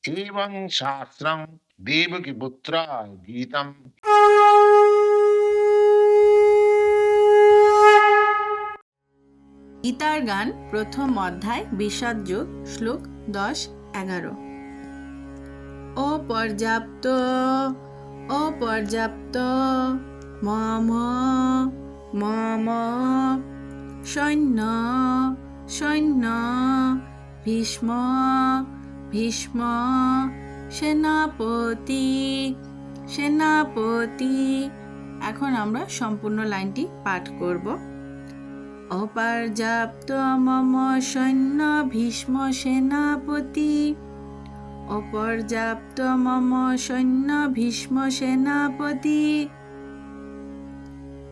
एवं शास्त्रं देवकीपुत्राय गीतम्। গীতার গান প্রথম অধ্যায় বিষাদ যোগ শ্লোক 10-11। অপর্যাপ্ত অপর্যাপ্ত মম মম সৈন্য সৈন্য ভীষ্ম ভীষ্ম সেনাপতি সেনাপতি। এখন আমরা সম্পূর্ণ লাইনটি পাঠ করব। অপর্যাপ্ত মম সৈন্য ভীষ্ম সেনাপতি অপর্যাপ্ত মম সৈন্য ভীষ্ম সেনাপতি।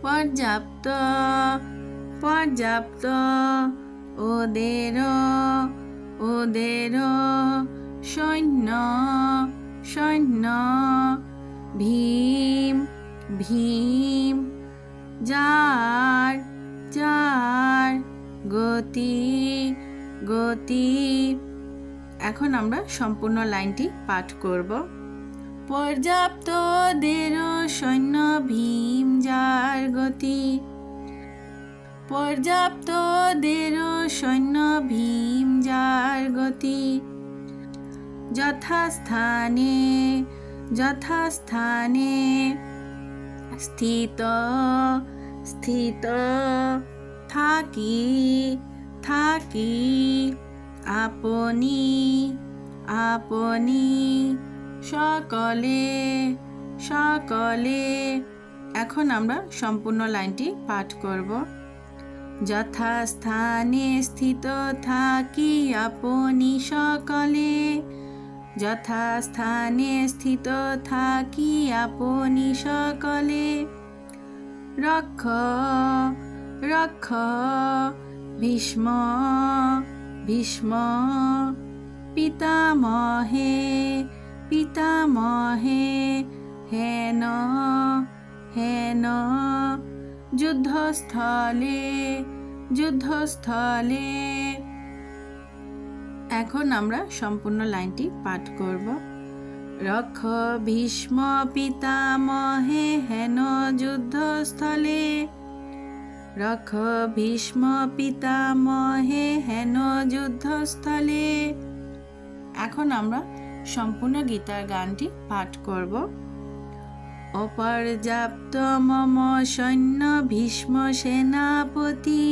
পর্যাপ্ত পর্যাপ্ত ওদের ওদের সৈন্য সৈন্য ভীম ভীম যার যার গতি গতি। এখন আমরা সম্পূর্ণ লাইনটি পাঠ করব। পর্যাপ্ত দের সৈন্য ভীম যার গতি পর্যাপ্ত দের সৈন্য ভীম যার গতি। যথাস্থানে যথাস্থানে স্থিত স্থিত থাকি থাকি আপনি আপনি সকলে সকলে। এখন আমরা সম্পূর্ণ লাইনটি পাঠ করব। যথাস্থানে স্থিত থাকি আপনি সকলে যথাস্থানে স্থিত থাকি আপনি সকলে। রক্ষ রক্ষ ভীষ্ম ভীষ্ম পিতামহে পিতামহে হেন হেন যুদ্ধস্থলে যুদ্ধস্থলে। এখন আমরা সম্পূর্ণ লাইনটি পাঠ করব। রক্ষ ভীষ্ম পিতামহে হেন যুদ্ধস্থলে রক্ষ ভীষ্ম পিতামহে হেন যুদ্ধস্থলে। এখন আমরা সম্পূর্ণ গীতার গানটি পাঠ করব। অপর্যাপ্ত মম সৈন্য ভীষ্ম সেনাপতি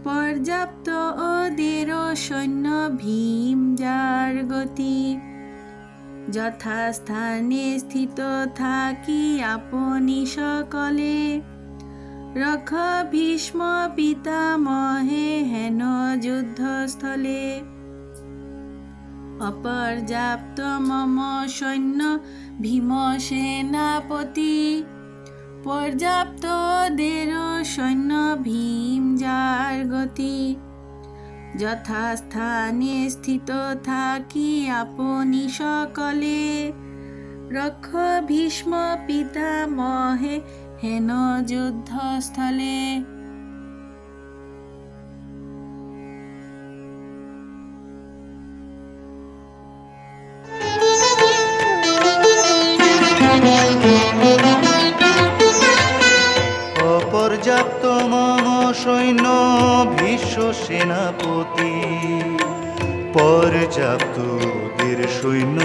পর্যাপ্ত ওদের সৈন্য ভীম যার গতি। যথাস্থানে স্থিত থাকি আপনি সকলে রক্ষ ভীষ্ম পিতামহে হেন যুদ্ধস্থলে। অপর্যাপ্ত মম সৈন্য ভীম সেনাপতি পর্যাপ্ত দের সৈন্য ভীম যার গতি। যথাস্থানে স্থিত থাকি আপনি সকলে রক্ষ ভীষ্ম পিতামহে হেন যুদ্ধস্থলে। অপর্যাপ্ত মম সৈন্য ভীষ্ম সেনাপতি পর্যাপ্ত দের সৈন্য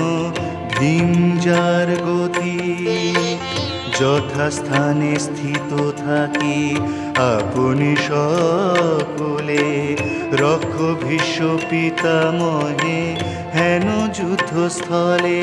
ভীম যার গতি। যথাস্থানে স্থিত থাকি আপনি সকলে রক্ষ ভীষ্ম পিতামহে হেন যুদ্ধস্থলে।